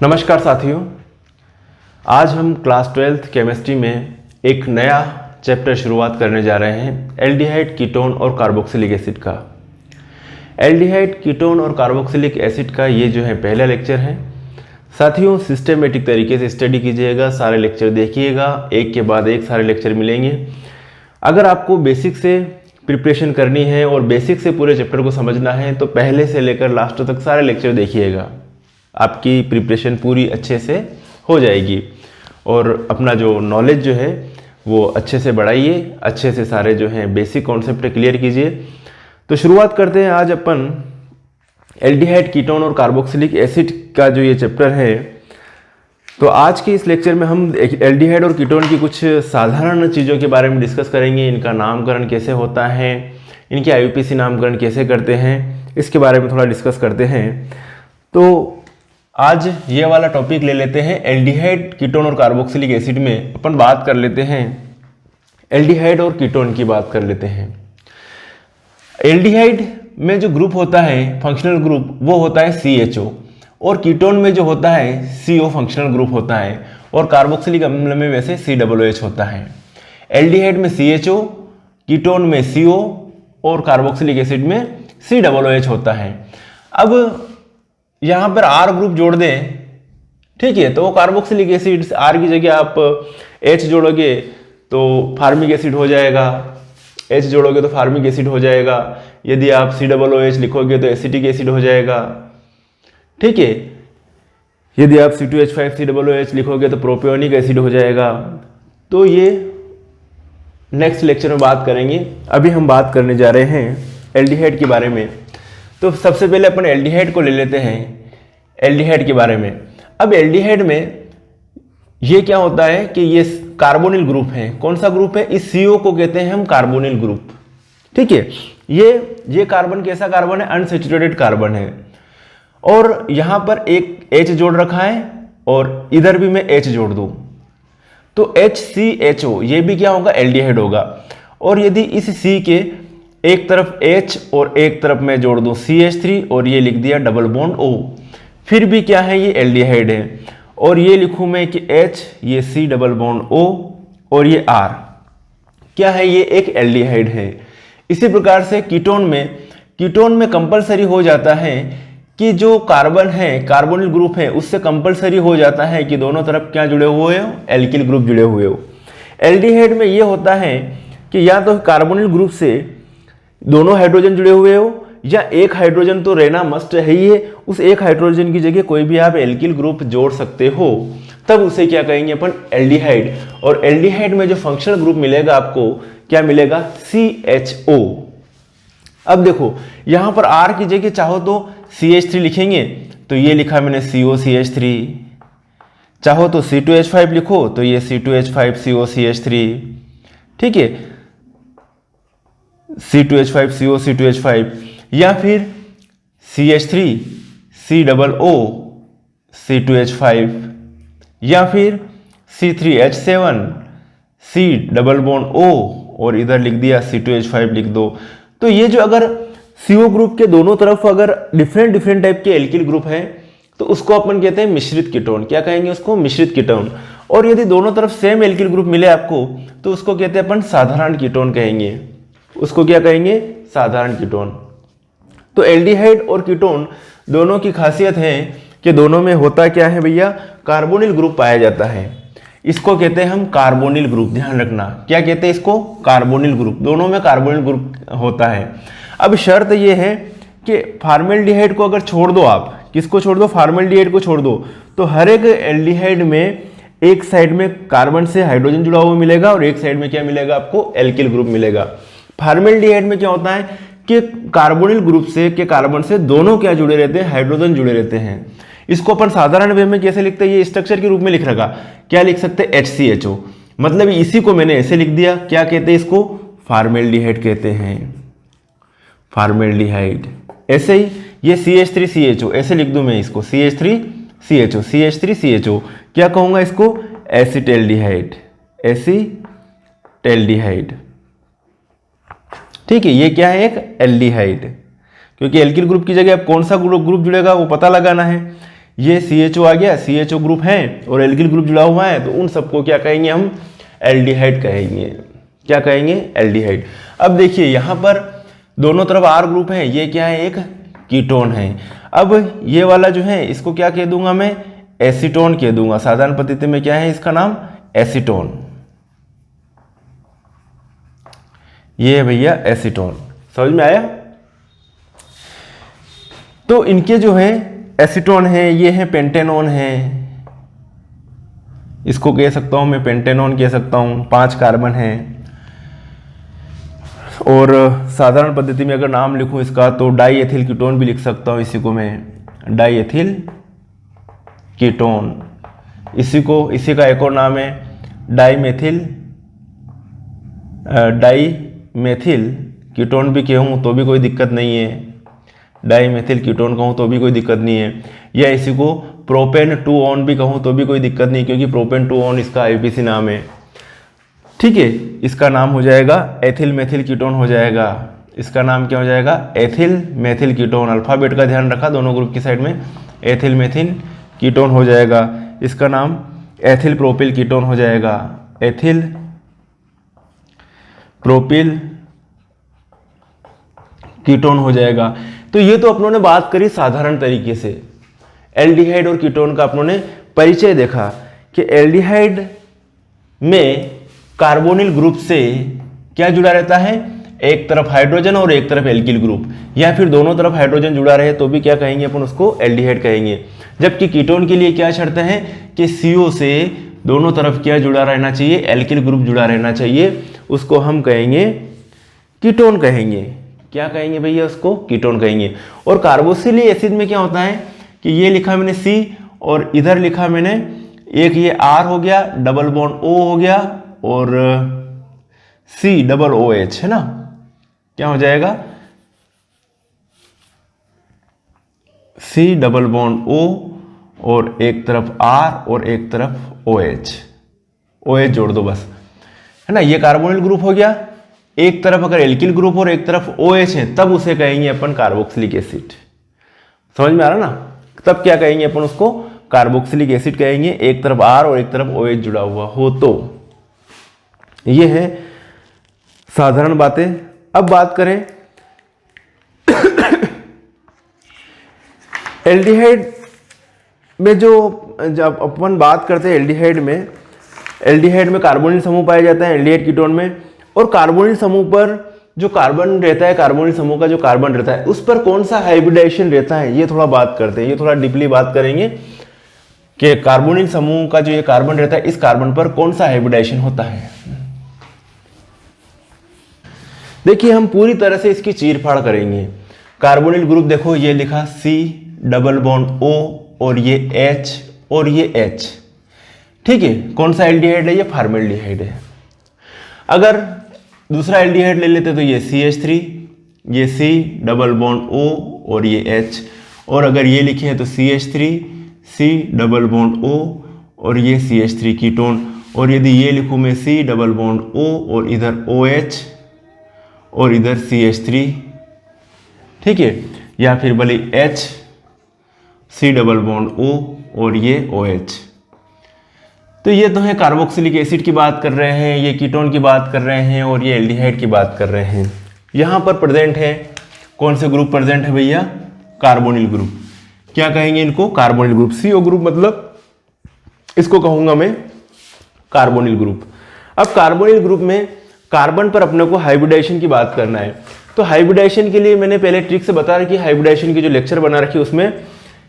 नमस्कार साथियों, आज हम क्लास 12th केमिस्ट्री में एक नया चैप्टर शुरुआत करने जा रहे हैं एल्डिहाइड, कीटोन और कार्बोक्सिलिक एसिड का। एल्डिहाइड, कीटोन और कार्बोक्सिलिक एसिड का ये जो है पहला लेक्चर है। साथियों, सिस्टमेटिक तरीके से स्टडी कीजिएगा, सारे लेक्चर देखिएगा, एक के बाद एक सारे लेक्चर मिलेंगे। अगर आपको बेसिक से प्रिपरेशन करनी है और बेसिक से पूरे चैप्टर को समझना है तो पहले से लेकर लास्ट तक सारे लेक्चर देखिएगा, आपकी प्रिपरेशन पूरी अच्छे से हो जाएगी और अपना जो नॉलेज जो है वो अच्छे से बढ़ाइए, अच्छे से सारे जो हैं बेसिक कॉन्सेप्ट क्लियर कीजिए। तो शुरुआत करते हैं आज अपन एल्डिहाइड, कीटोन और कार्बोक्सिलिक एसिड का जो ये चैप्टर है। तो आज के इस लेक्चर में हम एल्डिहाइड और कीटोन की कुछ साधारण चीज़ों के बारे में डिस्कस करेंगे। इनका नामकरण कैसे होता है, इनके आईयूपीएसी नामकरण कैसे करते हैं, इसके बारे में थोड़ा डिस्कस करते हैं। तो आज ये वाला टॉपिक ले लेते हैं एल्डिहाइड, कीटोन और कार्बोक्सिलिक एसिड में अपन बात कर लेते हैं एल्डिहाइड और कीटोन की बात कर लेते हैं। एल्डिहाइड में जो ग्रुप होता है फंक्शनल ग्रुप वो होता है CHO और कीटोन में जो होता है CO फंक्शनल ग्रुप होता है और कार्बोक्सिलिक अम्ल में वैसे COOH होता है। एल्डिहाइड में CHO, कीटोन में CO और कार्बोक्सिलिक एसिड में COOH होता है। अब यहाँ पर R ग्रुप जोड़ दें, ठीक है, तो वो कार्बोक्सिलिक एसिड, R की जगह आप H जोड़ोगे तो फार्मिक एसिड हो जाएगा, H जोड़ोगे तो फार्मिक एसिड हो जाएगा। यदि आप COOH लिखोगे तो एसिटिक एसिड हो जाएगा, ठीक है। यदि आप C2H5COOH लिखोगे तो प्रोपियोनिक एसिड हो जाएगा। तो ये नेक्स्ट लेक्चर में बात करेंगे। अभी हम बात करने जा रहे हैं एल्डिहाइड के बारे में। तो सबसे पहले अपन एल्डिहाइड को ले लेते हैं, एल्डिहाइड के बारे में। अब एल्डिहाइड में ये क्या होता है कि ये कार्बोनिल ग्रुप है। कौन सा ग्रुप है? इस CO को कहते हैं हम कार्बोनिल ग्रुप, ठीक है। ये कार्बन कैसा कार्बन है? अनसैचुरेटेड कार्बन है और यहां पर एक H जोड़ रखा है और इधर भी मैं H जोड़ दूं तो HCHO, ये भी क्या होगा? एल्डिहाइड होगा। और यदि इस C के एक तरफ H और एक तरफ मैं जोड़ दूं CH3 और ये लिख दिया डबल बॉन्ड O, फिर भी क्या है? ये एल्डिहाइड है। और ये लिखूं मैं कि H, ये C डबल बॉन्ड O और ये R, क्या है? ये एक एल्डिहाइड है। इसी प्रकार से कीटोन में कंपलसरी हो जाता है कि जो कार्बन है, कार्बोनिल ग्रुप है, उससे कंपलसरी हो जाता है कि दोनों तरफ क्या जुड़े हुए हो? एल्किल ग्रुप जुड़े हुए हो। एल्डिहाइड में ये होता है कि या तो कार्बोनिल ग्रुप से दोनों हाइड्रोजन जुड़े हुए हो या एक हाइड्रोजन तो रहना मस्ट है ही है, उस एक हाइड्रोजन की जगह कोई भी आप एल्किल ग्रुप जोड़ सकते हो, तब उसे क्या कहेंगे अपन? एल्डिहाइड। और एल्डिहाइड में जो फंक्शनल ग्रुप मिलेगा आपको, क्या मिलेगा? CHO। अब देखो यहां पर R की जगह चाहो तो CH3 लिखेंगे तो ये लिखा मैंने COCH3, चाहो तो C2H5 लिखो तो ये C2H5COCH3, ठीक है, C2H5CO C2H5, या फिर CH3 COO C2H5, या फिर C3H7 C double bond O और इधर लिख दिया C2H5 लिख दो। तो ये जो अगर CO ग्रुप के दोनों तरफ अगर डिफरेंट टाइप के एल्किल ग्रुप है तो उसको अपन कहते हैं मिश्रित कीटोन। क्या कहेंगे उसको? मिश्रित कीटोन। और यदि दोनों तरफ सेम एल्किल ग्रुप मिले आपको तो उसको कहते हैं अपन साधारण कीटोन कहेंगे। उसको क्या कहेंगे? साधारण कीटोन। तो एल्डिहाइड और कीटोन दोनों की खासियत है कि दोनों में होता क्या है भैया? कार्बोनिल ग्रुप पाया जाता है। इसको कहते हैं हम कार्बोनिल ग्रुप, ध्यान रखना। क्या कहते हैं इसको? Carbonyl group. दोनों में कार्बोनिल ग्रुप होता है। अब शर्त यह है कि फॉर्मेल्डिहाइड को अगर छोड़ दो, आप किसको छोड़ दो? फॉर्मेल्डिहाइड को छोड़ दो, तो हर एक एल्डिहाइड में एक साइड में कार्बन से हाइड्रोजन जुड़ा हुआ मिलेगा और एक साइड में क्या मिलेगा आपको? एल्किल ग्रुप मिलेगा। फॉर्मेल्डिहाइड में क्या होता है कि कार्बोनिल ग्रुप से के कार्बन से दोनों क्या जुड़े रहते हैं? हाइड्रोजन जुड़े रहते हैं। इसको अपन साधारण वे में कैसे लिखते हैं? ये स्ट्रक्चर के रूप में लिख रखा, क्या लिख सकते हैं? HCHO। मतलब इसी को मैंने ऐसे लिख दिया। क्या कहते हैं इसको? फॉर्मेल्डिहाइड कहते हैं, फॉर्मेल्डिहाइड। ऐसे ही ये CH3CHO, ऐसे लिख दूं मैं इसको CH3CHO, CH3CHO। क्या कहूंगा इसको? एसिटेल्डिहाइड, एसिटेल्डिहाइड, ठीक है। ये क्या है? एक एल्डिहाइड। क्योंकि एल्किल ग्रुप की जगह अब कौन सा ग्रुप जुड़ेगा वो पता लगाना है। ये CHO आ गया, CHO ग्रुप है और एल्किल ग्रुप जुड़ा हुआ है, तो उन सबको क्या कहेंगे हम? एल्डिहाइड कहेंगे। क्या कहेंगे? एल्डिहाइड। अब देखिए यहाँ पर दोनों तरफ R ग्रुप है, ये क्या है? एक कीटोन है। अब ये वाला जो है इसको क्या कह दूंगा मैं? एसीटोन कह दूंगा। साधारण पद्धति में क्या है इसका नाम? एसीटोन। ये है भैया एसीटोन। समझ में आया? तो इनके जो है एसीटोन है, ये है पेंटेनोन है, इसको कह सकता हूं मैं पेंटेनोन कह सकता हूं। 5 कार्बन है। और साधारण पद्धति में अगर नाम लिखूं इसका तो डाई एथिल कीटोन भी लिख सकता हूं। इसी को मैं डाई एथिल कीटोन, इसी का एक और नाम है डाई मेथिल कीटोन भी कहूँ तो भी कोई दिक्कत नहीं है। डाई मेथिल कीटोन कहूँ तो भी कोई दिक्कत नहीं है। या इसी को प्रोपेन 2 ऑन भी कहूँ तो भी कोई दिक्कत नहीं, क्योंकि प्रोपेन 2 ऑन इसका IUPAC नाम है। ठीक है, इसका नाम हो जाएगा एथिल मेथिल कीटोन हो जाएगा। इसका नाम क्या हो जाएगा? Ethyl methyl ketone. अल्फाबेट का ध्यान रखा दोनों ग्रुप की साइड में। एथिल मेथिल कीटोन हो जाएगा। इसका नाम एथिल प्रोपिल कीटोन हो जाएगा। एथिल प्रोपिल कीटोन हो जाएगा। तो ये तो अपनों ने बात करी साधारण तरीके से। एल्डिहाइड और कीटोन का अपनों ने परिचय देखा कि एल्डिहाइड में कार्बोनिल ग्रुप से क्या जुड़ा रहता है? एक तरफ हाइड्रोजन और एक तरफ एल्किल ग्रुप, या फिर दोनों तरफ हाइड्रोजन जुड़ा रहे तो भी क्या कहेंगे अपन? उसको एल्डिहाइड कहेंगे। जबकि कीटोन के लिए क्या शर्त है कि CO से दोनों तरफ क्या जुड़ा रहना चाहिए? एल्किल ग्रुप जुड़ा रहना चाहिए। उसको हम कहेंगे कीटोन कहेंगे। क्या कहेंगे भैया? उसको कीटोन कहेंगे। और कार्बोक्सिलिक एसिड में क्या होता है कि ये लिखा मैंने C और इधर लिखा मैंने एक ये R हो गया, डबल बॉन्ड O हो गया और COOH है ना। क्या हो जाएगा? C डबल बॉन्ड O और एक तरफ R और एक तरफ OH जोड़ दो बस, है ना। ये कार्बोनिल ग्रुप हो गया। एक तरफ अगर एल्किल ग्रुप और एक तरफ OH है तब उसे कहेंगे अपन कार्बोक्सिलिक एसिड। समझ में आ रहा ना? तब क्या कहेंगे अपन? उसको कार्बोक्सिलिक एसिड कहेंगे। एक तरफ R और एक तरफ OH जुड़ा हुआ हो तो। ये है साधारण बातें। अब बात करें एल्डिहाइड में, जब अपन बात करते हैं एल्डिहाइड में कार्बोनिल समूह पाया जाता है एल्डिहाइड कीटोन में। और कार्बोनिल समूह पर जो कार्बन रहता है, कार्बोनिल समूह का जो कार्बन रहता है उस पर कौन सा हाइब्रिडाइजेशन रहता है, ये थोड़ा बात करते हैं। ये थोड़ा डीपली बात करेंगे कि कार्बोनिल समूह का जो ये कार्बन रहता है इस कार्बन पर कौन सा हाइब्रिडाइजेशन होता है। देखिए हम पूरी तरह से इसकी चीरफाड़ करेंगे। कार्बोनिल ग्रुप देखो, ये लिखा C डबल बॉन्ड O और ये H और ये H। ठीक है, कौन सा एल्डिहाइड है? ये फॉर्मेल्डिहाइड है। अगर दूसरा एल्डिहाइड ले लेते तो ये CH3, ये C डबल बॉन्ड O और ये H। और अगर ये लिखे हैं तो CH3 C double bond O और ये CH3 कीटोन। और यदि ये लिखूँ मैं C डबल बॉन्ड O और इधर OH और इधर CH3, ठीक है, या फिर भले H C double bond O और ये OH। तो ये तो है कार्बोक्सिलिक एसिड की बात कर रहे हैं, ये कीटोन की बात कर रहे हैं और ये एल्डिहाइड की बात कर रहे हैं। यहाँ पर प्रेजेंट है कौन से ग्रुप प्रेजेंट है भैया? Carbonyl group. क्या कहेंगे इनको? Carbonyl group. CO ग्रुप मतलब इसको कहूंगा मैं कार्बोनिल ग्रुप। अब कार्बोनिल ग्रुप में कार्बन पर अपने को हाइब्रिडाइजेशन की बात करना है। तो हाइब्रिडाइजेशन के लिए मैंने पहले ट्रिक से बता रखी, हाइब्रिडाइजेशन की जो लेक्चर बना रखी उसमें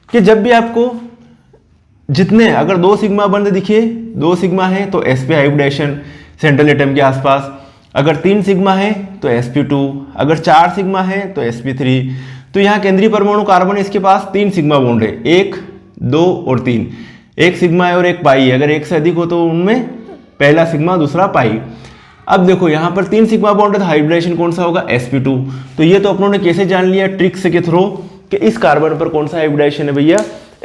कि जब भी आपको जितने अगर 2 सिग्मा बंद दिखे, 2 सिग्मा है तो sp हाइब्रिडाइजेशन सेंट्रल एटम के आसपास। अगर 3 सिग्मा है तो sp2, अगर 4 सिग्मा है तो sp3। तो यहाँ केंद्रीय परमाणु कार्बन है, इसके पास 3 सिग्मा बॉन्ड है, 1, 2 और 3। 1 सिग्मा है और 1 पाई है। अगर 1 से अधिक हो तो उनमें पहला सिग्मा दूसरा पाई। अब देखो यहाँ पर 3 सिग्मा बॉन्ड है तो हाइब्रिडाइजेशन कौन सा होगा? sp2। तो ये तो अपनों ने कैसे जान लिया? ट्रिक्स के थ्रू कि इस कार्बन पर कौन सा हाइब्रिडाइजेशन है भैया?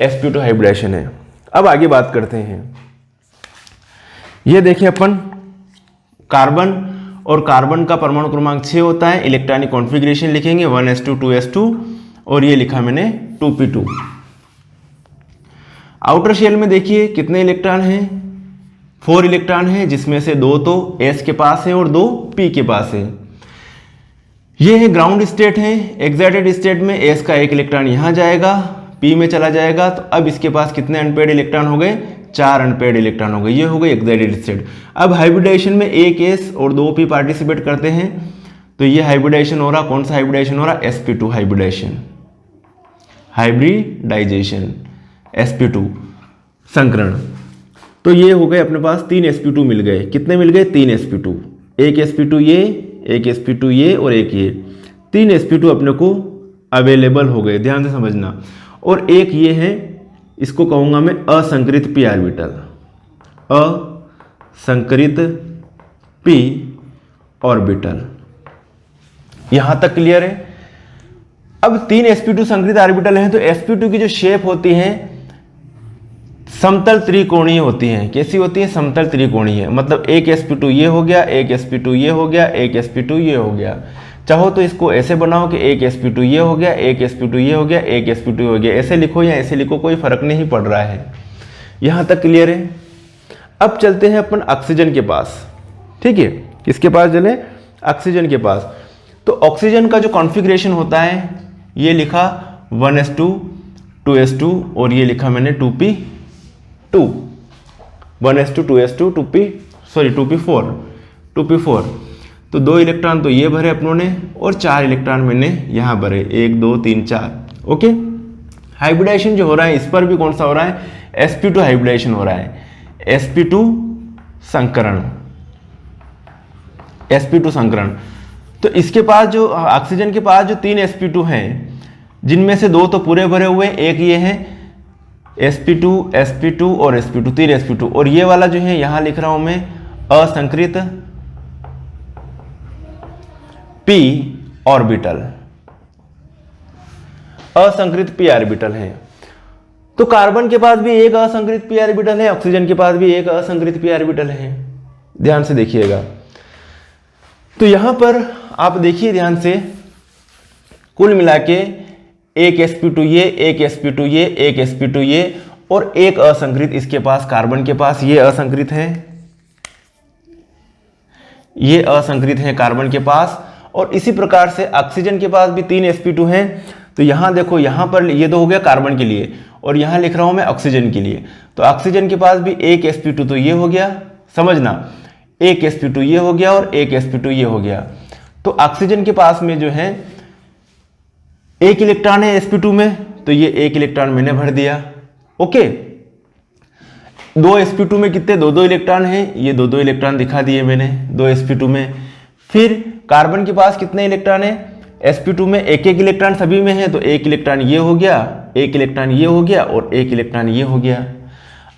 sp2 हाइब्रिडाइजेशन है। अब आगे बात करते हैं। ये देखिए अपन कार्बन और कार्बन का परमाणु क्रमांक 6 होता है। इलेक्ट्रॉनिक कॉन्फ़िगरेशन लिखेंगे 1s2 2s2 और ये लिखा मैंने 2p2। आउटर शेल में देखिए कितने इलेक्ट्रॉन हैं, 4 इलेक्ट्रॉन हैं, जिसमें से 2 तो S के पास है और 2 P के पास है। ये है ग्राउंड स्टेट है। एक्साइटेड स्टेट में S का 1 इलेक्ट्रॉन यहाँ जाएगा, P में चला जाएगा, तो अब इसके पास कितने अनपेयर्ड इलेक्ट्रॉन हो गए, 4 अनपेयर्ड इलेक्ट्रॉन हो गए। ये हो गई एक्साइटेड स्टेट। अब हाइब्रिडाइजेशन में 1 S और 2 P पार्टिसिपेट करते हैं, तो ये हाइब्रिडाइजेशन हो रहा, कौन सा हाइब्रिडाइजेशन हो रहा, sp2 हाइब्रिडाइजेशन, हाइब्रिडाइजेशन sp2 संकरण। तो ये हो गए अपने पास 3 sp2 मिल गए। कितने मिल गए, 3 sp2, एक sp2 ये, एक sp2 ये और एक ये, 3 sp2 अपने को अवेलेबल हो गए, ध्यान से समझना। और एक ये है, इसको कहूँगा मैं असंकृत p ऑर्बिटल, असंकृत p ऑर्बिटल। यहाँ तक क्लियर है। अब 3 sp2 संकृत ऑर्बिटल हैं, तो sp2 की जो शेप होती है समतल त्रिकोणीय होती हैं। कैसी होती है, समतल त्रिकोणीय। मतलब एक sp2 ये हो गया, एक sp2 ये हो गया, एक sp2 ये हो गया। चाहो तो इसको ऐसे बनाओ कि एक sp2 ये हो गया, एक sp2 ये हो गया, एक sp2 हो गया, ऐसे लिखो या ऐसे लिखो, कोई फर्क नहीं पड़ रहा है। यहाँ तक क्लियर है। अब चलते हैं अपन ऑक्सीजन के पास, ठीक है। किसके पास चले, ऑक्सीजन के पास। तो ऑक्सीजन का जो कॉन्फ़िगरेशन होता है, ये लिखा 1s2 2s2 और ये लिखा मैंने 2p2, 1s2 2s2 2p4। तो 2 इलेक्ट्रॉन तो ये भरे अपनों ने और 4 इलेक्ट्रॉन मैंने यहाँ भरे, 1 2 3 4। ओके, हाइब्रिडाइजेशन जो हो रहा है इस पर भी कौन सा हो रहा है, sp2 हाइब्रिडाइजेशन हो रहा है, sp2 संकरण, sp2 संकरण। तो इसके पास जो ऑक्सीजन के पास जो 3 sp2 हैं, जिनमें से 2 तो पूरे भरे हुए, एक ये है sp2 sp2 और sp2, 3 sp2, और ये वाला जो है यहाँ लिख रहा हूं मैं असंकृत p ऑर्बिटल, असंकृत p ऑर्बिटल है। तो कार्बन के पास भी एक असंकृत p ऑर्बिटल है, ऑक्सीजन के पास भी एक असंकृत p ऑर्बिटल है। ध्यान से देखिएगा। तो यहां पर आप देखिए ध्यान से, कुल मिला के एक sp2 ये, एक sp2 ये, एक sp2 ये और एक असंकृत इसके पास, कार्बन के पास ये असंकृत है, ये असंकृत है कार्बन के पास। और इसी प्रकार से ऑक्सीजन के पास भी 3 sp2 हैं। तो यहां देखो, यहां पर ये तो हो गया कार्बन के लिए, और यहां लिख रहा हूं मैं ऑक्सीजन के लिए। तो ऑक्सीजन के पास भी एक sp2 तो ये हो गया, समझना, एक sp2 ये हो गया और एक sp2 ये हो गया। तो ऑक्सीजन के पास में जो है एक इलेक्ट्रॉन है sp2 में, तो ये एक इलेक्ट्रॉन मैंने भर दिया। ओके, 2 sp2 में कितने, 2 इलेक्ट्रॉन हैं, ये 2 इलेक्ट्रॉन दिखा दिए मैंने 2 sp2 में। फिर कार्बन के पास कितने इलेक्ट्रॉन है, sp2 में एक इलेक्ट्रॉन सभी में है, तो एक इलेक्ट्रॉन ये हो गया, एक इलेक्ट्रॉन ये हो गया और एक इलेक्ट्रॉन ये हो गया।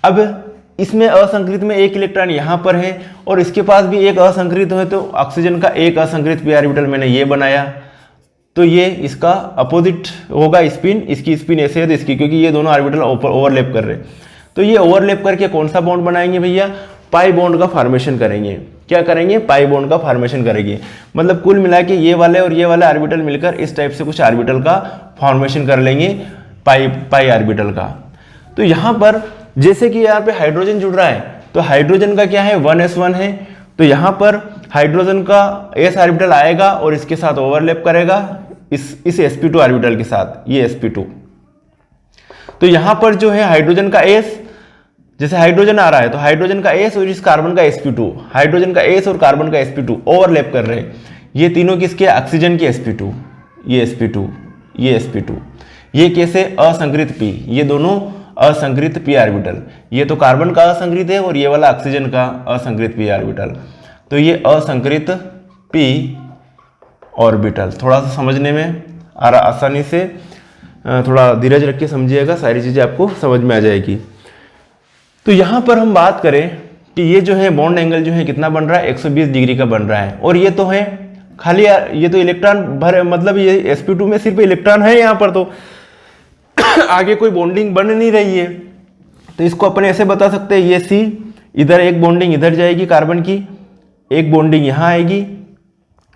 अब इसमें असंकृत में एक इलेक्ट्रॉन यहाँ पर है और इसके पास भी एक असंकृत है, तो ऑक्सीजन का एक असंकृत p ऑर्बिटल मैंने ये बनाया। तो ये इसका अपोजिट होगा स्पिन, इसकी स्पिन ऐसे है तो इसकी, क्योंकि ये दोनों ऑर्बिटल ओवरलैप कर रहे हैं। तो ये ओवरलैप करके कौन सा बॉन्ड बनाएंगे भैया, पाई बॉन्ड का फॉर्मेशन करेंगे। क्या करेंगे, पाई बॉन्ड का फॉर्मेशन करेंगे। मतलब कुल मिला के ये वाले और ये वाले ऑर्बिटल मिलकर इस टाइप से कुछ ऑर्बिटल का फॉर्मेशन कर लेंगे, पाई ऑर्बिटल का। तो यहाँ पर जैसे कि यहाँ पे हाइड्रोजन जुड़ रहा है, तो हाइड्रोजन का क्या है, 1s1 है। तो यहाँ पर हाइड्रोजन का s ऑर्बिटल आएगा और इसके साथ ओवरलैप करेगा इस sp2 ऑर्बिटल के साथ, ये sp2। तो यहाँ पर जो है हाइड्रोजन का s, जैसे हाइड्रोजन आ रहा है तो हाइड्रोजन का s और इस कार्बन का sp2, हाइड्रोजन का s और कार्बन का sp2 ओवरलैप कर रहे हैं। ये तीनों किसके, ऑक्सीजन के sp2, ये sp2, ये sp2। ये कैसे, असंकृत p, ये दोनों असंकृत p ऑर्बिटल, ये तो कार्बन का असंकृत है और ये वाला ऑक्सीजन का असंकृत p ऑर्बिटल। तो ये असंकृत p ऑर्बिटल, थोड़ा सा समझने में आसानी से, थोड़ा धीरज रख के समझिएगा, सारी चीज़ें आपको समझ में आ जाएगी। तो यहाँ पर हम बात करें कि ये जो है बॉन्ड एंगल जो है कितना बन रहा है, 120 डिग्री का बन रहा है। और ये तो है खाली, ये तो इलेक्ट्रॉन भरे, मतलब ये sp2 में सिर्फ इलेक्ट्रॉन है यहाँ पर, तो आगे कोई बॉन्डिंग बन नहीं रही है। तो इसको अपन ऐसे बता सकते हैं, ये C, इधर एक बॉन्डिंग इधर जाएगी कार्बन की, एक बॉन्डिंग यहाँ आएगी,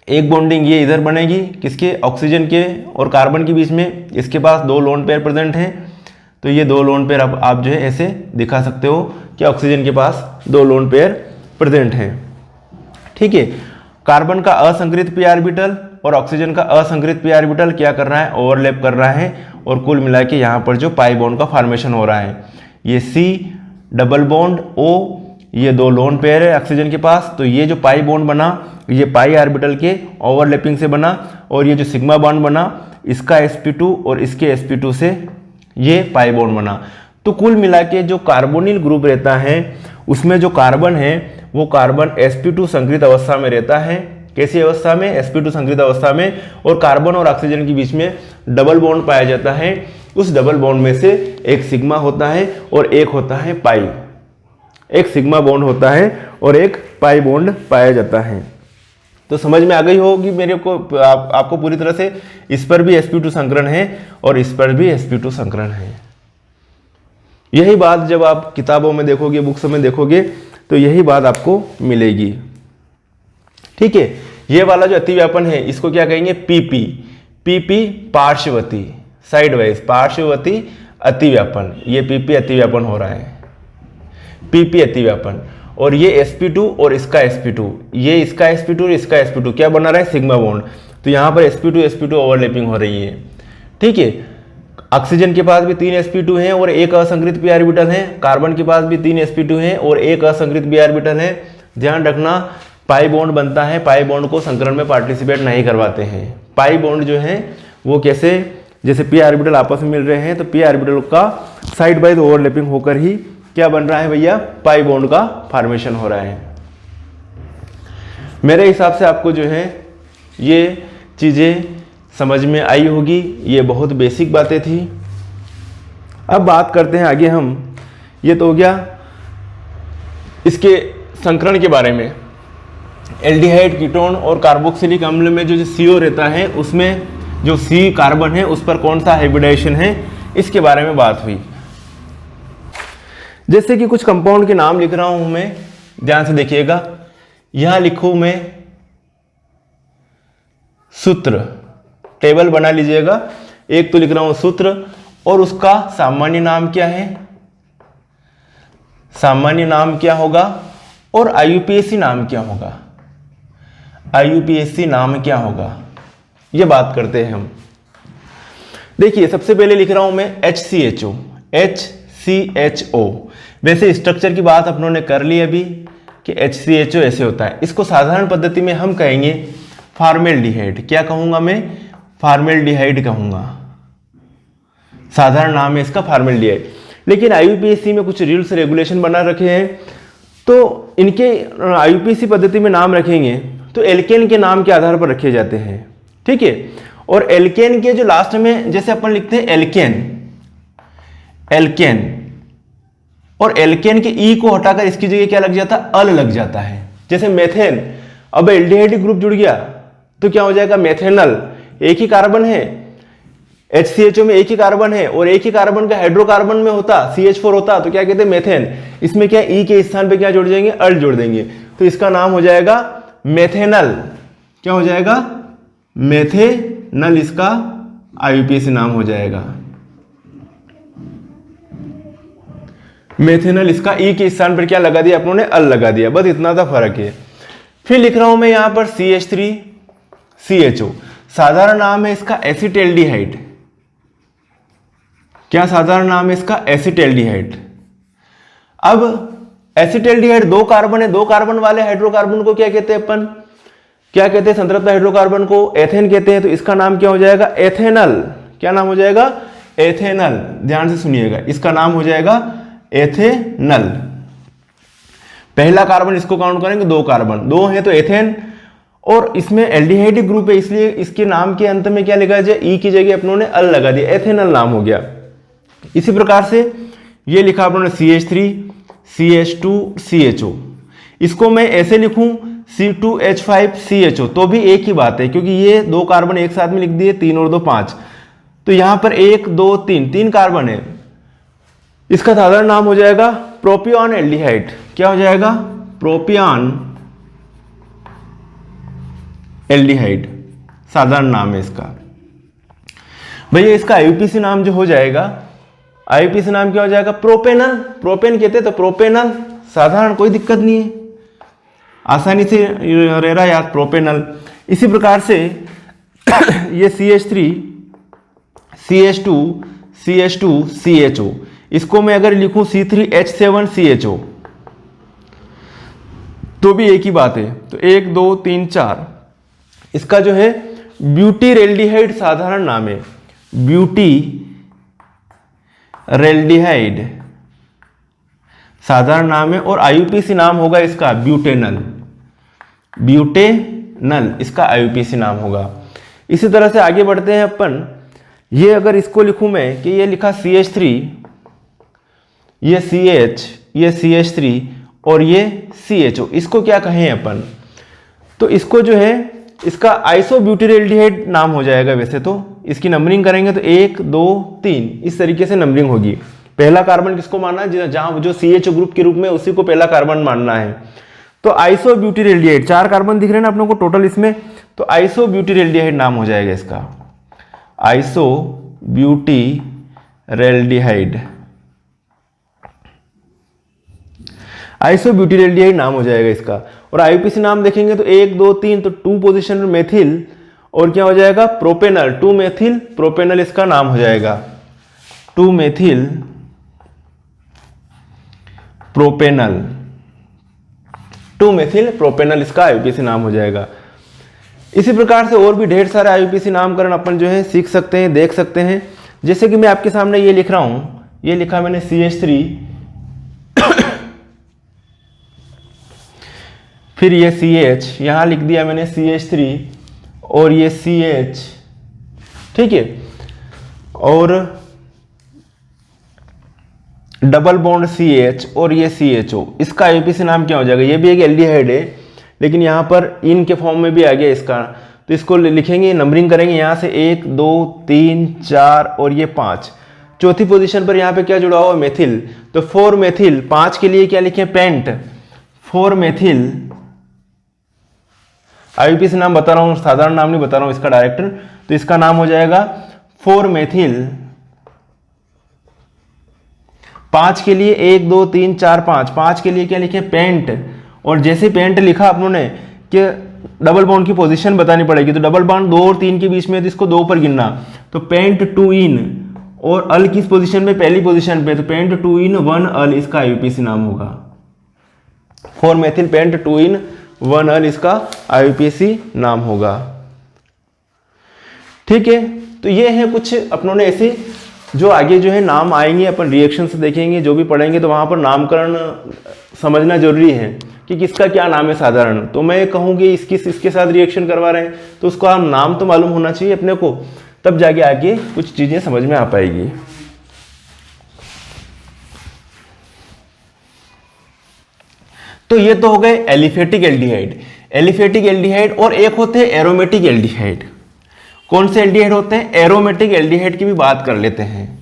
एक बॉन्डिंग ये इधर बनेगी, किसके, ऑक्सीजन के और कार्बन के बीच में। इसके पास 2 लोन पेयर प्रेजेंट हैं, तो ये 2 लोन पेयर आप जो है ऐसे दिखा सकते हो कि ऑक्सीजन के पास 2 लोन पेयर प्रेजेंट हैं। ठीक है, कार्बन का असंकृत पी ऑर्बिटल और ऑक्सीजन का असंकृत पी ऑर्बिटल क्या कर रहा है, ओवरलैप कर रहा है, और कुल मिला के यहाँ पर जो पाई बॉन्ड का फॉर्मेशन हो रहा है, ये C डबल बॉन्ड O, ये 2 लोन पेयर है ऑक्सीजन के पास, तो ये जो पाई बॉन्ड बना ये पाई ऑर्बिटल के ओवरलैपिंग से बना, और ये जो सिग्मा बॉन्ड बना इसका sp2 और इसके sp2 से ये पाई बॉन्ड बना। तो कुल मिला के जो कार्बोनिल ग्रुप रहता है उसमें जो कार्बन है वो कार्बन sp2 संकृत अवस्था में रहता है। कैसी अवस्था में? sp2 संकृत अवस्था में। और कार्बन और ऑक्सीजन के बीच में डबल बॉन्ड पाया जाता है। उस डबल बॉन्ड में से एक सिग्मा होता है और एक होता है पाई। एक सिग्मा बॉन्ड होता है और एक पाई बॉन्ड पाया जाता है। तो समझ में आ गई होगी मेरे को आपको पूरी तरह से। इस पर भी sp2 संकरण है और इस पर भी sp2 संकरण है। यही बात जब आप किताबों में देखोगे, बुक्स में देखोगे, तो यही बात आपको मिलेगी। ठीक है, ये वाला जो अतिव्यापन है इसको क्या कहेंगे? पीपी। पीपी पार्श्ववर्ती, साइडवाइज पार्श्ववर्ती अतिव्यापन। ये पीपी अतिव्यापन हो रहा है, पीपी अतिव्यापन। और ये sp2 और इसका sp2, ये इसका sp2 और इसका sp2 क्या बना रहा है? Sigma bond. तो यहाँ पर sp2 ओवरलैपिंग हो रही है। ठीक है, ऑक्सीजन के पास भी 3 sp2 हैं और एक असंकृत पी ऑर्बिटल है। कार्बन के पास भी 3 sp2 हैं और एक असंकृत पी ऑर्बिटल है। ध्यान रखना, पाई बॉन्ड बनता है, पाई बॉन्ड को संकरण में पार्टिसिपेट नहीं करवाते हैं। पाई बॉन्ड जो है वो कैसे, जैसे पी ऑर्बिटल आपस में मिल रहे हैं तो पी ऑर्बिटल का साइड बाइज ओवरलैपिंग होकर ही क्या बन रहा है भैया? पाई बॉन्ड का फॉर्मेशन हो रहा है। मेरे हिसाब से आपको जो है ये चीज़ें समझ में आई होगी। ये बहुत बेसिक बातें थी। अब बात करते हैं आगे हम। ये तो हो गया इसके संकरण के बारे में। एल्डिहाइड, कीटोन और कार्बोक्सिलिक अम्ल में जो CO रहता है उसमें जो C कार्बन है उस पर कौन सा हाइब्रिडाइजेशन है, इसके बारे में बात हुई। जैसे कि कुछ कंपाउंड के नाम लिख रहा हूं मैं, ध्यान से देखिएगा। यहां लिखूं मैं सूत्र, टेबल बना लीजिएगा। एक तो लिख रहा हूं सूत्र और उसका सामान्य नाम क्या है, सामान्य नाम क्या होगा, और IUPAC नाम क्या होगा, IUPAC नाम क्या होगा, ये बात करते हैं हम। देखिए सबसे पहले लिख रहा हूं मैं HCHO, HCHO। वैसे स्ट्रक्चर की बात अपनों ने कर ली अभी कि HCHO ऐसे होता है। इसको साधारण पद्धति में हम कहेंगे फॉर्मेल्डिहाइड। क्या कहूंगा मैं? फॉर्मेल्डिहाइड कहूंगा। साधारण नाम है इसका फॉर्मेल्डिहाइड। लेकिन IUPAC में कुछ रूल्स रेगुलेशन बना रखे हैं, तो इनके IUPAC पद्धति में नाम रखेंगे तो एल्केन के नाम के आधार पर रखे जाते हैं। ठीक है, और एल्केन के जो लास्ट में जैसे अपन लिखते हैं एल्केन, एल्केन, और एल्केन के ई को हटाकर इसकी जगह क्या लग जाता है? अल लग जाता है। जैसे मेथेन, अब एल्डिहाइड ग्रुप जुड़ गया तो क्या हो जाएगा? मेथेनल। एक ही कार्बन है, HCHO में एक ही कार्बन है और एक ही कार्बन का हाइड्रोकार्बन में होता CH4 होता तो क्या कहते हैं? मेथेन। इसमें क्या ई के स्थान पे क्या जोड़ देंगे? अल जोड़ देंगे, तो इसका नाम हो जाएगा मेथेनल। क्या हो जाएगा? मेथेनल। इसका IUPAC नाम हो जाएगा मेथेनल। इसका ई के स्थान पर क्या लगा दिया अपनों ने? अल लगा दिया, बस इतना सा फर्क है। फिर लिख रहा हूं मैं यहां पर CH3CHO। साधारण नाम है इसका एसिटेल्डिहाइड। क्या साधारण नाम है इसका? एसिटेल्डिहाइड। अब एसिटेल्डिहाइड 2 कार्बन है, 2 कार्बन वाले हाइड्रोकार्बन को क्या कहते हैं अपन? क्या कहते हैं? संतृप्त हाइड्रोकार्बन को एथेन कहते हैं। तो इसका नाम क्या हो जाएगा? एथेनल। क्या नाम हो जाएगा? एथेनल। ध्यान से सुनिएगा, इसका नाम हो जाएगा एथेनल। पहला कार्बन इसको काउंट करेंगे, 2 कार्बन, 2 है तो एथेन, और इसमें एल्डिहाइड ग्रुप है इसलिए इसके नाम के अंत में क्या लिखा जाए? ई की जगह अपनों ने अल लगा दिया, एथेनल नाम हो गया। इसी प्रकार से ये लिखा अपनों ने CH3 CH2 CHO। इसको मैं ऐसे लिखूं C2H5 CHO तो भी एक ही बात है, क्योंकि ये 2 कार्बन एक साथ में लिख दिए, 3 और 2 5, तो यहां पर 1 2 3 कार्बन है। इसका साधारण नाम हो जाएगा प्रोपियन एल्डिहाइड। क्या हो जाएगा? प्रोपियन एल्डिहाइड साधारण नाम है इसका। भैया इसका IUPAC नाम जो हो जाएगा आईयूपीएसी नाम क्या हो जाएगा, प्रोपेनल, प्रोपेन कहते हैं तो प्रोपेनल, साधारण, कोई दिक्कत नहीं है, आसानी से रह रहा याद, प्रोपेनल। इसी प्रकार से ये CH3 CH2 CH2 CHO, इसको मैं अगर लिखूं C3H7CHO तो भी एक ही बात है। तो 1 2 3 4, इसका जो है ब्यूटीरेल्डिहाइड साधारण नाम है, ब्यूटीरेल्डिहाइड साधारण नाम है, और आईयूपीएसी नाम होगा इसका ब्यूटेनल, ब्यूटेनल इसका आईयूपीएसी नाम होगा। इसी तरह से आगे बढ़ते हैं अपन। ये अगर इसको लिखूं मैं कि ये लिखा CH3, ये CH, ये CH3 और ये CHO, इसको क्या कहें अपन, तो इसको जो है इसका आइसोब्यूटीरेल्डिहाइड नाम हो जाएगा। वैसे तो इसकी नंबरिंग करेंगे तो 1 2 3 इस तरीके से नंबरिंग होगी। पहला कार्बन किसको मानना है, जहां जो CHO ग्रुप के रूप में उसी को पहला कार्बन मानना है। तो आइसोब्यूटीरेल्डिहाइड, 4 कार्बन दिख रहे हैं ना अपने को टोटल इसमें, तो आइसोब्यूटीरेल्डिहाइड नाम हो जाएगा इसका, आइसोब्यूटीरेल्डिहाइड, आइसोब्यूटीरेल्डिहाइड नाम हो जाएगा इसका। और आईयूपीएसी नाम देखेंगे तो 1 2 3, तो 2 पोजीशन में मेथिल और क्या हो जाएगा, प्रोपेनल, 2 मेथिल प्रोपेनल इसका नाम हो जाएगा, 2 मेथिल प्रोपेनल, 2 मेथिल प्रोपेनल इसका आईयूपीएसी नाम हो जाएगा। इसी प्रकार से और भी ढेर सारे आईयूपीएसी नामकरण अपन जो है सीख सकते हैं, देख सकते हैं। जैसे कि मैं आपके सामने ये लिख रहा हूं, ये लिखा मैंने CH3 फिर ये CH, यहां लिख दिया मैंने CH3 और ये CH, ठीक है, और डबल बॉन्ड CH और ये CHO, इसका आईयूपीएसी नाम क्या हो जाएगा, ये भी एक एल्डिहाइड है लेकिन यहां पर इन के फॉर्म में भी आ गया इसका, तो इसको लिखेंगे, नंबरिंग करेंगे यहां से 1 2 3 4 और ये 5। चौथी पोजीशन पर यहां पे क्या जुड़ा हुआ, मेथिल, तो 4 मेथिल, 5 के लिए क्या लिखें, पेंट, 4 मेथिल, आईयूपीएसी नाम बता रहा हूं, साधारण नाम नहीं बता रहा हूं इसका डायरेक्टर, तो इसका नाम हो जाएगा 4 मेथिल, 5 के लिए 1 2 3 4 5, 5 के लिए क्या लिखे, पेंट, और जैसे पेंट लिखा अपनों ने कि डबल बॉन्ड की पोजीशन बतानी पड़ेगी, तो डबल बॉन्ड 2 और 3 के बीच में, तो इसको 2 पर गिनना, तो पेंट 2 इन, और अल किस पोजीशन में, पहली पोजीशन पे, तो पेंट 2 इन 1 अल इसका आईयूपीएसी नाम होगा, 4 मेथिल पेंट 2 इन 1 अल इसका आईयूपीएसी नाम होगा। ठीक है, तो ये है कुछ अपनों ने ऐसे, जो आगे जो है नाम आएंगे अपन रिएक्शन से देखेंगे, जो भी पढ़ेंगे तो वहां पर नामकरण समझना जरूरी है कि किसका क्या नाम है साधारण। तो मैं कहूँगी इसके साथ रिएक्शन करवा रहे हैं तो उसका नाम तो मालूम होना चाहिए अपने को, तब जाके आगे कुछ चीजें समझ में आ पाएगी। तो ये तो हो गए एलिफेटिक एल्डिहाइड, एलिफेटिक एल्डिहाइड, और एक होते हैं एरोमेटिक एल्डिहाइड। कौन से एल्डिहाइड होते हैं, एरोमेटिक एल्डिहाइड की भी बात कर लेते हैं।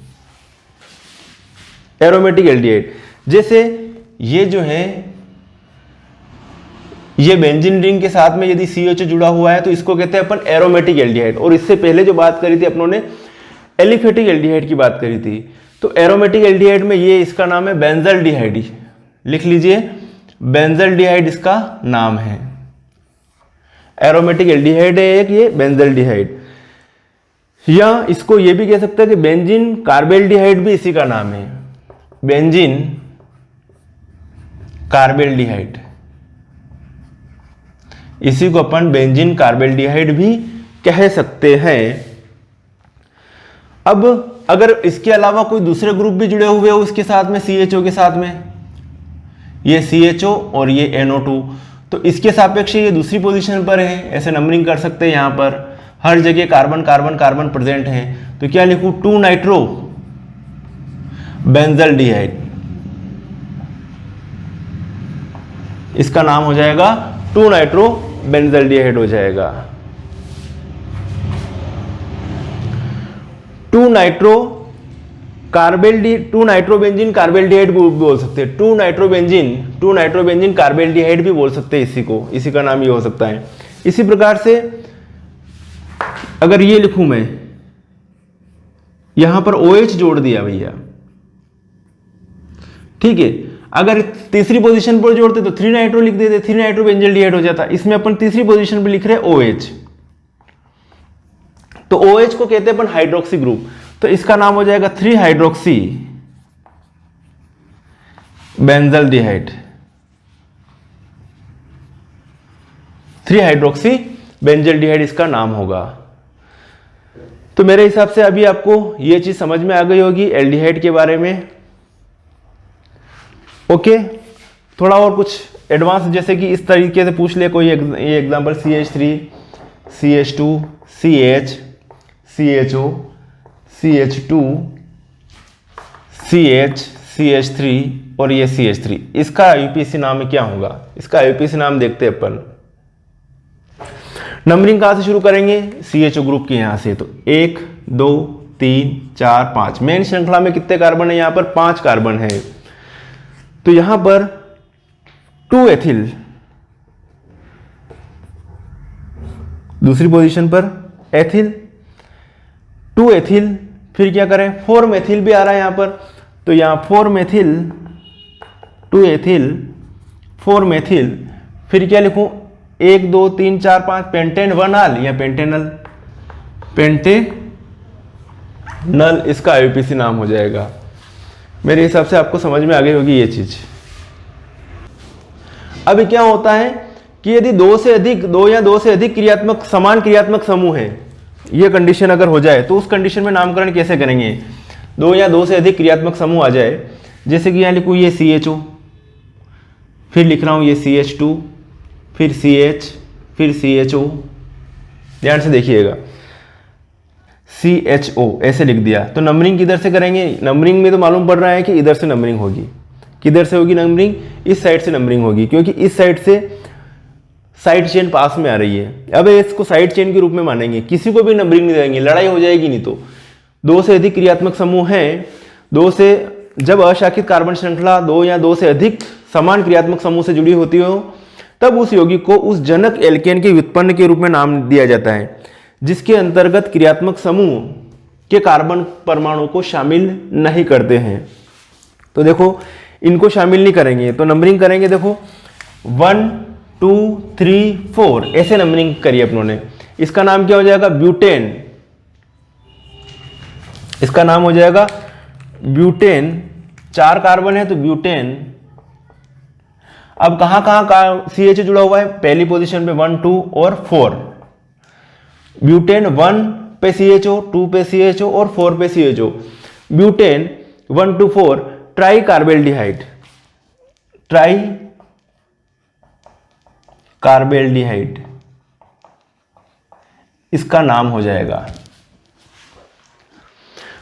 एरोमेटिक एल्डिहाइड जैसे ये जो है, ये बेंजीन रिंग के साथ में यदि CH जुड़ा हुआ है तो इसको कहते हैं अपन एरोमेटिक एल्डिहाइड। और इससे पहले जो बात करी थी अपनों ने एलिफेटिक एल्डिहाइड की बात करी थी। तो एरोमेटिक एल्डिहाइड में ये इसका नाम है बेंजल्डिहाइड, लिख लीजिए, बेंजल्डिहाइड इसका नाम है। एरोमेटिक एल्डिहाइड है एक ये बेंजल्डिहाइड, या इसको ये भी कह सकते हैं कि बेंजीन कार्बेल्डिहाइड भी इसी का नाम है, बेंजीन कार्बेल्डिहाइड, इसी को अपन बेंजीन कार्बेल्डिहाइड भी कह सकते हैं। अब अगर इसके अलावा कोई दूसरे ग्रुप भी जुड़े हुए हो उसके साथ में, CHO के साथ में, ये CHO और ये NO2, तो इसके सापेक्ष ये दूसरी पोजीशन पर है, ऐसे नंबरिंग कर सकते हैं। यहां पर हर जगह कार्बन कार्बन कार्बन प्रेजेंट है, तो क्या लिखूं, 2 नाइट्रो बेंजल्डिहाइड, इसका नाम हो जाएगा 2 नाइट्रो बेंजल्डिहाइड हो जाएगा। 2 नाइट्रोबेंजीन कार्बेल्डिहाइड भी बोल सकते हैं, 2 नाइट्रोबेंजीन कार्बेल्डिहाइड भी बोल सकते हैं इसी को, इसी का नाम ये हो सकता है। इसी प्रकार से अगर ये लिखूं मैं, यहां पर OH जोड़ दिया भैया, ठीक है। अगर तीसरी पोजीशन पर जोड़ते तो 3 नाइट्रो लिख देते, 3 नाइट्रो बेंजल्डिहाइड हो जाता। इसमें अपन तीसरी पोजीशन पर लिख रहे हैं OH, तो OH को कहते हैं अपन हाइड्रोक्सी ग्रुप, तो इसका नाम हो जाएगा 3 हाइड्रोक्सी बेंजल्डिहाइड, 3 हाइड्रोक्सी बेंजल्डिहाइड इसका नाम होगा। तो मेरे हिसाब से अभी आपको ये चीज समझ में आ गई होगी एल्डिहाइड के बारे में। ओके, थोड़ा और कुछ एडवांस जैसे कि इस तरीके से पूछ ले कोई example, CH3 CH2 CH CHO CH2 CH CH3 और ये CH3, इसका यूपीएससी नाम क्या होगा? इसका यूपीएससी नाम देखते हैं अपन। नंबरिंग कहां से शुरू करेंगे? CHO ग्रुप के यहां से। तो 1 2 3 4 5, मेन श्रृंखला में कितने कार्बन है? यहां पर 5 कार्बन है। तो यहां पर 2 एथिल, दूसरी पोजीशन पर एथिल, 2 एथिल, फिर क्या करें 4 मेथिल भी आ रहा है यहां पर। तो यहां 4 मेथिल, 2 एथिल, 4 मेथिल, फिर क्या लिखूं 1 2 3 4 5 पेंटेन 1 आल या पेंटेनल, पेंटेनल इसका आईयूपीएसी नाम हो जाएगा। मेरे हिसाब से आपको समझ में आ गई होगी ये चीज। अभी क्या होता है कि यदि 2 या 2 से अधिक क्रियात्मक समान क्रियात्मक समूह है, ये कंडीशन अगर हो जाए तो उस कंडीशन में नामकरण कैसे करेंगे? 2 या 2 से अधिक क्रियात्मक समूह आ जाए, जैसे कि यहां लिखूं ये CHO, फिर लिख रहा हूं ये CH2, फिर CH, फिर CHO, ध्यान से देखिएगा CHO ऐसे लिख दिया। तो नंबरिंग किधर से करेंगे? नंबरिंग में तो मालूम पड़ रहा है कि इधर से नंबरिंग होगी। किधर से होगी नंबरिंग? इस साइड से नंबरिंग होगी, क्योंकि इस साइड से साइड चेन पास में आ रही है। अब इसको साइड चेन के रूप में मानेंगे, किसी को भी नंबरिंग नहीं देंगे, लड़ाई हो जाएगी। नहीं तो 2 से अधिक क्रियात्मक समूह हैं, 2 से जब अशाखित कार्बन श्रृंखला 2 या 2 से अधिक समान क्रियात्मक समूह से जुड़ी होती हो, तब उस यौगिक को उस जनक एल्केन के व्युत्पन्न के रूप में नाम दिया जाता है, जिसके अंतर्गत क्रियात्मक समूह के कार्बन परमाणु को शामिल नहीं करते हैं। तो देखो इनको शामिल नहीं करेंगे तो नंबरिंग करेंगे। देखो 1 2 3 4 ऐसे नंबरिंग करिए अपनों ने। इसका नाम क्या हो जाएगा? ब्यूटेन। इसका नाम हो जाएगा ब्यूटेन। 4 कार्बन है तो ब्यूटेन। अब कहां कहां CH जुड़ा हुआ है? पहली पोजीशन पे 1 2 और 4। ब्यूटेन 1 पे CHO, 2 पे CHO और 4 पे CHO। Butane 1 2 4 try carbaldehyde, try carbaldehyde इसका नाम हो जाएगा।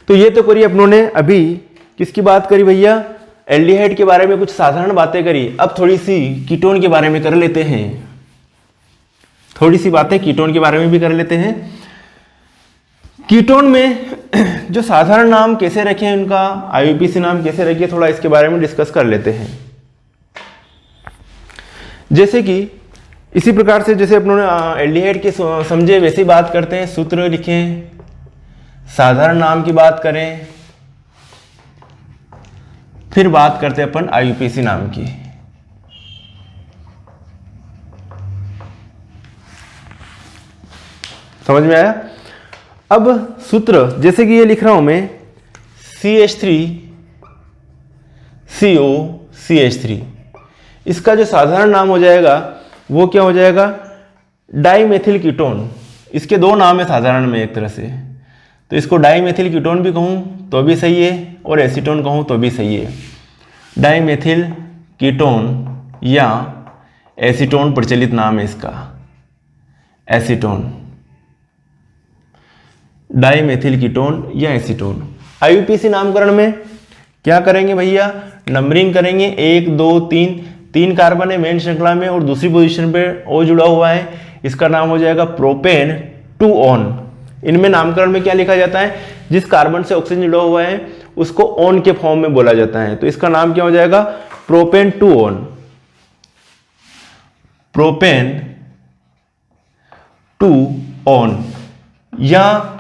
तो ये तो करिए अपनों ने अभी किसकी बात करी भैया? एल्डिहाइड के बारे में कुछ साधारण बातें करी। अब थोड़ी सी कीटोन के बारे में कर लेते हैं। थोड़ी सी बातें कीटोन के बारे में भी कर लेते हैं। कीटोन में जो साधारण नाम कैसे रखें, उनका आईयूपीएसी नाम कैसे रखें, थोड़ा इसके बारे में डिस्कस कर लेते हैं। जैसे कि इसी प्रकार से जैसे अपनों ने एल्डिहाइड के समझे वैसी बात करते हैं। सूत्र लिखें, साधारण नाम की बात करें, फिर बात करते हैं अपन आईयूपीएसी नाम की। समझ में आया? अब सूत्र जैसे कि ये लिख रहा हूं मैं CH3CO CH3, इसका जो साधारण नाम हो जाएगा वो क्या हो जाएगा? Dimethyl ketone. इसके 2 नाम है साधारण में एक तरह से, तो इसको डाइमेथिल कीटोन भी कहूं तो भी सही है और एसीटोन कहूं तो भी सही है। डाइमेथिल कीटोन या एसीटोन प्रचलित नाम है इसका, एसीटोन, डाइमेथिल कीटोन या एसीटोन। आईयूपीएसी नामकरण में क्या करेंगे भैया? नंबरिंग करेंगे। 1 2 3, 3 कार्बन है मेन श्रृंखला में और दूसरी पोजीशन पे O जुड़ा हुआ है, इसका नाम हो जाएगा प्रोपेन 2 ऑन। इनमें नामकरण में क्या लिखा जाता है? जिस कार्बन से ऑक्सीजन जुड़ा हुआ है उसको ऑन के फॉर्म में बोला जाता है, तो इसका नाम क्या हो जाएगा? प्रोपेन 2 ऑन, प्रोपेन 2 ऑन या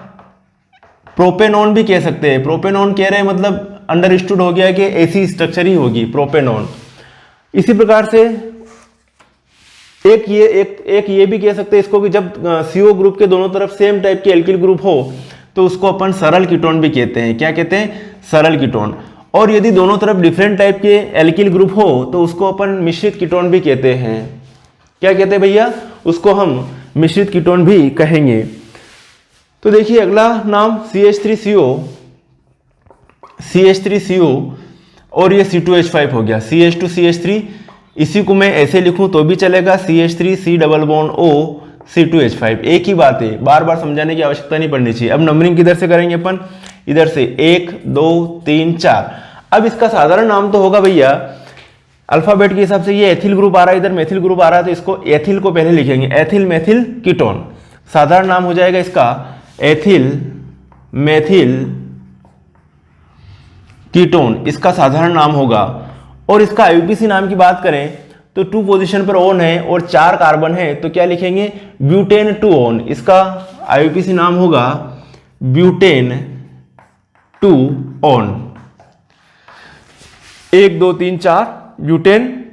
प्रोपेनॉन भी कह सकते हैं। प्रोपेनॉन कह रहे हैं मतलब अंडरस्टूड हो गया कि ऐसी स्ट्रक्चर ही होगी प्रोपेनॉन। इसी प्रकार से एक ये भी कह सकते हैं इसको कि जब CO ग्रुप के दोनों तरफ सेम टाइप के एल्किल ग्रुप हो तो उसको अपन सरल कीटोन भी कहते हैं। क्या कहते हैं? सरल कीटोन। और यदि दोनों तरफ डिफरेंट टाइप के एल्किल ग्रुप हो तो उसको अपन मिश्रित कीटोन भी कहते हैं। क्या कहते हैं भैया? उसको हम मिश्रित कीटोन भी कहेंगे। तो देखिए अगला नाम CH3CO और ये C2H5 हो गया, CH2CH3। इसी को मैं ऐसे लिखूं तो भी चलेगा, CH3C double bond O C2H5, एक ही बात है, बार बार समझाने की आवश्यकता नहीं पड़नी चाहिए। अब नंबरिंग किधर से करेंगे अपन? इधर से 1 2 3 4। अब इसका साधारण नाम तो होगा भैया, अल्फाबेट के हिसाब से ये एथिल ग्रुप आ रहा है, इधर मेथिल ग्रुप आ रहा है, तो इसको एथिल को पहले लिखेंगे, एथिल मेथिल कीटोन। साधारण नाम हो जाएगा इसका एथिल मेथिल कीटोन, इसका साधारण नाम होगा। और इसका IUPAC नाम की बात करें तो 2 पोजीशन पर ओन है और 4 कार्बन है, तो क्या लिखेंगे? Butane 2 own. इसका IUPAC नाम होगा ब्यूटेन 2 ओन। 1 2 3 4 ब्यूटेन।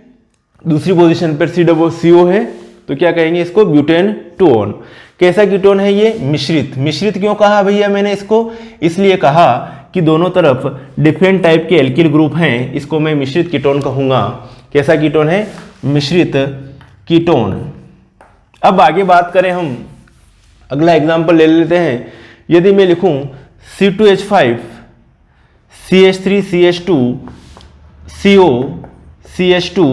दूसरी पोजीशन पर CO है, तो क्या कहेंगे इसको? Butane 2 own. कैसा कीटोन है ये? मिश्रित। मिश्रित क्यों कहा भैया मैंने इसको? इसलिए कहा कि दोनों तरफ डिफरेंट टाइप के एल्किल ग्रुप हैं, इसको मैं मिश्रित कीटोन कहूंगा। कैसा कीटोन है? मिश्रित कीटोन। अब आगे बात करें हम, अगला एग्जांपल ले लेते हैं। यदि मैं लिखूं C2H5 CH3 CH2 CO CH2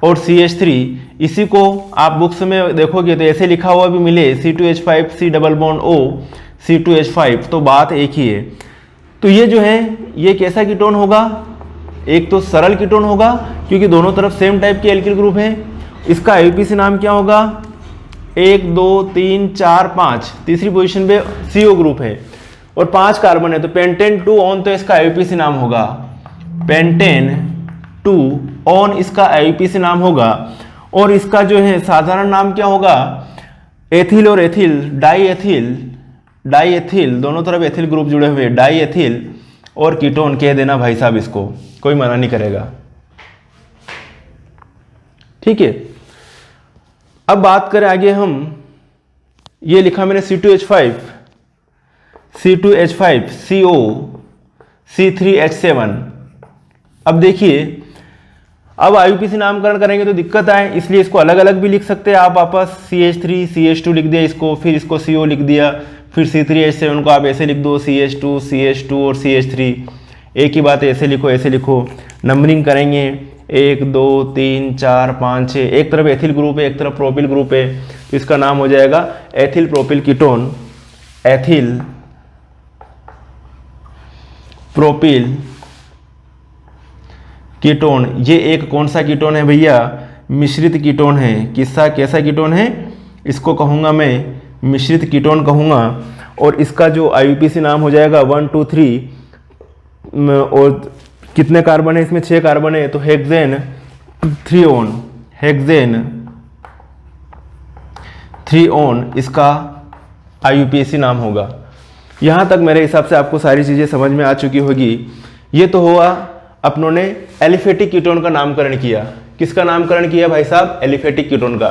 और CH3, इसी को आप बुक्स में देखोगे तो ऐसे लिखा हुआ भी मिले, C2H5 C double bond O C2H5, तो बात एक ही है। तो ये जो है ये कैसा कीटोन होगा? एक तो सरल कीटोन होगा क्योंकि दोनों तरफ सेम टाइप के एल्किल ग्रुप है। इसका IUPAC नाम क्या होगा? 1 2 3 4 5, तीसरी पोजीशन पे CO ग्रुप है और 5 कार्बन है, तो पेंटेन 2 ऑन, तो इसका IUPAC नाम होगा पेंटेन 2 ऑन, इसका IUPAC नाम होगा। और इसका जो है साधारण नाम क्या होगा? एथिल और एथिल, डाई एथिल, दोनों तरफ एथिल ग्रुप जुड़े हुए, डाई एथिल और कीटोन कह देना भाई साहब, इसको कोई मना नहीं करेगा। ठीक है। अब बात करें आगे हम, ये लिखा मैंने C2H5 CO C3H7। अब देखिए, अब IUPAC नामकरण करेंगे तो दिक्कत आए, इसलिए इसको अलग अलग भी लिख सकते हैं आप वापस। CH3 CH2 लिख दिया इसको, फिर इसको CO लिख दिया, फिर C3H7 को आप ऐसे लिख दो, CH2 और CH3, एक ही बात है, ऐसे लिखो। नंबरिंग करेंगे 1 2 3 4 5 6, एक तरफ एथिल ग्रुप है, एक तरफ प्रोपिल ग्रुप है, तो इसका नाम हो जाएगा ethyl propyl ketone. Ethyl propyl ketone, ये एक कौन सा कीटोन है भैया? मिश्रित कीटोन है। कैसा कीटोन है? इसको कहूँगा मैं मिश्रित कीटोन कहूँगा। और इसका जो IUPAC नाम हो जाएगा 1 2 3, और कितने कार्बन है इसमें? 6 कार्बन है, तो हेक्सेन 3 ओन, हेक्सेन 3 ओन इसका IUPAC नाम होगा। यहाँ तक मेरे हिसाब से आपको सारी चीज़ें समझ में आ चुकी होगी। ये तो हुआ अपनों ने एलिफेटिक कीटोन का नामकरण किया। किसका नामकरण किया भाई साहब? एलिफेटिक कीटोन का।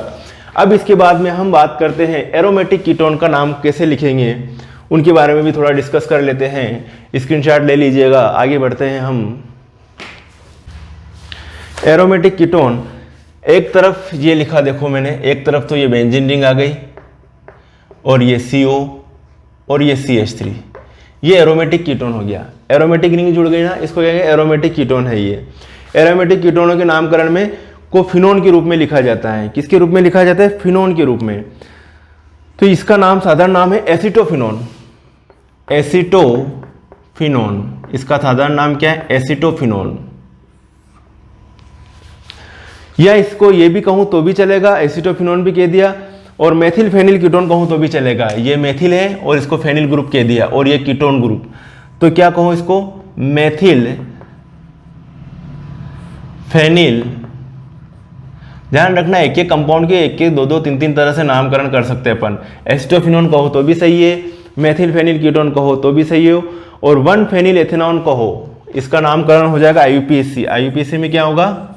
अब इसके बाद में हम बात करते हैं एरोमेटिक कीटोन का नाम कैसे लिखेंगे, उनके बारे में भी थोड़ा डिस्कस कर लेते हैं। स्क्रीनशॉट ले लीजिएगा, आगे बढ़ते हैं हम। एरोमेटिक कीटोन, एक तरफ ये लिखा देखो मैंने, एक तरफ तो ये बेंजीन रिंग आ गई और ये CO और ये CH3, ये एरोमेटिक कीटोन हो गया। एरोमेटिक रिंग जुड़ गई ना, इसको कहेंगे एरोमेटिक कीटोन है ये। एरोमेटिक कीटोनों के नामकरण में को फिनोन के रूप में लिखा जाता है। किसके रूप में लिखा जाता है? फिनोन के रूप में। तो इसका नाम, साधारण नाम है एसिटोफिनोन। एसिटोफिनोन, इसका साधारण नाम क्या है? एसिटोफिनोन। या इसको ये भी कहूं तो भी चलेगा, एसिटोफिनोन भी कह दिया, और मेथिल फेनिल कीटोन कहूं तो भी चलेगा। ये मेथिल है और इसको फेनिल ग्रुप कह दिया, और ये कीटोन ग्रुप, तो क्या कहूं इसको? Methyl phenyl. ध्यान रखना, एक एक कंपाउंड के एक एक दो दो तीन तीन तरह से नामकरण कर सकते हैं अपन। एसिटोफिनोन कहो तो भी सही है, मेथिल फेनिल कीटोन कहो तो भी सही हो, और 1 फेनिल एथेनॉन कहो इसका नामकरण हो जाएगा IUPAC। IUPAC में क्या होगा,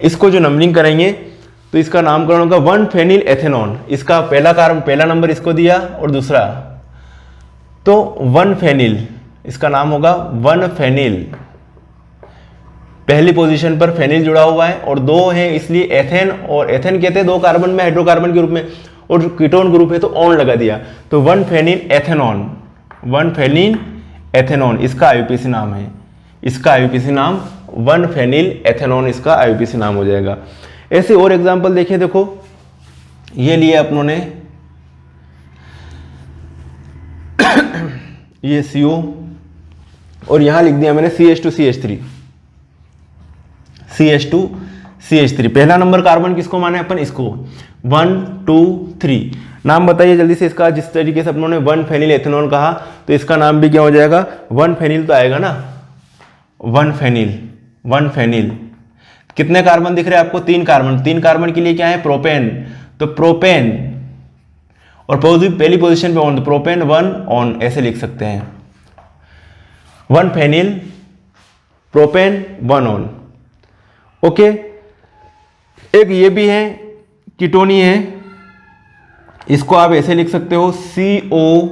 इसको जो नंबरिंग करेंगे तो इसका नामकरण होगा 1 फेनिल एथेनॉन। इसका पहला नंबर इसको दिया और दूसरा तो 1 फेनिल, इसका नाम होगा 1 फेनिल। पहली पोजीशन पर फेनिल जुड़ा हुआ है और 2 है इसलिए एथेन, और एथेन कहते हैं 2 कार्बन में हाइड्रोकार्बन के रूप में, और कीटोन ग्रुप है तो ऑन लगा दिया, तो 1 फेनिल एथेनॉन, 1 फेनिल एथेनॉन इसका IUPAC नाम है। इसका IUPAC नाम 1 फेनिल एथेनॉन इसका IUPAC नाम हो जाएगा। ऐसे और एग्जाम्पल देखिए, देखो ये लिए अपनों ने ये CO और यहां लिख दिया मैंने CH2CH3, CH2CH3। पहला नंबर कार्बन किसको माने अपन, इसको 1 2 3। नाम बताइए जल्दी से इसका। जिस तरीके से अपनों ने 1 फेनिल एथेनॉल कहा तो इसका नाम भी क्या हो जाएगा, 1 फेनिल तो आएगा ना, 1 फेनिल, 1 फेनिल। कितने कार्बन दिख रहे हैं आपको, 3 कार्बन। 3 कार्बन के लिए क्या है, प्रोपेन, तो प्रोपेन, और पहली पोजीशन पे ऑन, तो प्रोपेन 1 ऑन, ऐसे लिख सकते हैं 1 फेनिल प्रोपेन 1 ऑन। ओके, एक ये भी है कीटोनी है, इसको आप ऐसे लिख सकते हो CO,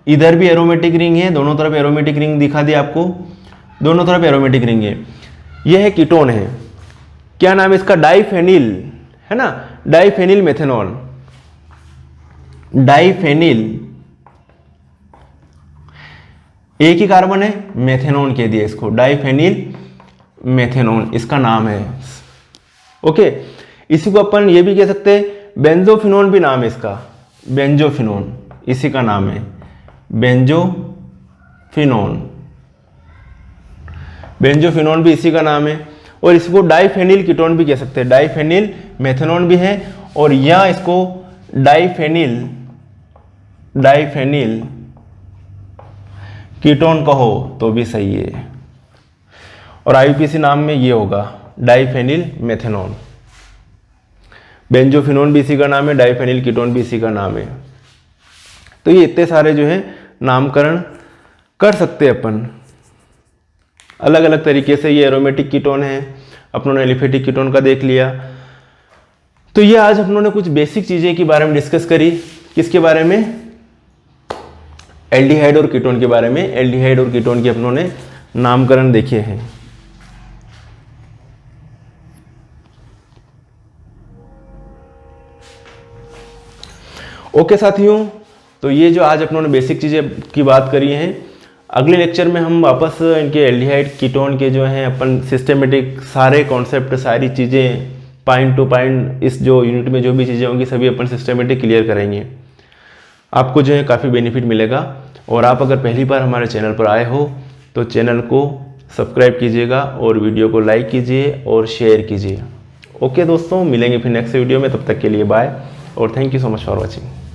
इधर भी एरोमेटिक रिंग है, दोनों तरफ एरोमेटिक रिंग दिखा दी आपको, दोनों तरफ एरोमेटिक रिंग है। यह है कीटोन है, क्या नाम है इसका, डाइफेनिल, है ना, डाइफेनिल मेथेनॉल, डाइफेनिल, एक ही कार्बन है, मेथेनॉन कह दिया इसको, डाइफेनिल मेथेनॉन इसका नाम है। ओके, इसी को अपन ये भी कह सकते हैं, बेंजोफिनोन भी नाम है इसका, बेंजोफिनोन इसी का नाम है, बेंजोफिनोन, बेंजोफिनोन भी इसी का नाम है। और इसको डाइफेनिल कीटोन भी कह सकते हैं, डाइफेनिल मेथेनॉन भी है, और या इसको डाइफेनिल, डाइफेनिल कीटोन कहो तो भी सही है। और IUPAC नाम में ये होगा डाइफेनिल मेथेनॉन। बेंजोफिनोन भी इसी का नाम है, डाइफेनिल कीटोन भी इसी का नाम है। तो ये इतने सारे जो है नामकरण कर सकते हैं अपन अलग अलग तरीके से। ये एरोमेटिक कीटोन है, अपनों ने एलिफेटिक कीटोन का देख लिया। तो ये आज अपनों ने कुछ बेसिक चीजें के बारे में डिस्कस करी। किसके बारे में, एल्डिहाइड और कीटोन के बारे में। एल्डिहाइड और कीटोन के अपनों ने नामकरण देखे हैं। ओके साथियों, तो ये जो आज अपनों ने बेसिक चीजें की बात करी हैं, अगले लेक्चर में हम वापस इनके एल्डिहाइड कीटोन के जो हैं अपन सिस्टमेटिक सारे कॉन्सेप्ट, सारी चीज़ें पॉइंट टू पॉइंट, इस जो यूनिट में जो भी चीज़ें होंगी सभी अपन सिस्टमेटिक क्लियर करेंगे। आपको जो है काफ़ी बेनिफिट मिलेगा। और आप अगर पहली बार हमारे चैनल पर आए हो तो चैनल को सब्सक्राइब कीजिएगा और वीडियो को लाइक कीजिए और शेयर कीजिए। ओके दोस्तों, मिलेंगे फिर नेक्स्ट वीडियो में, तब तक के लिए बाय और thank you so much for watching.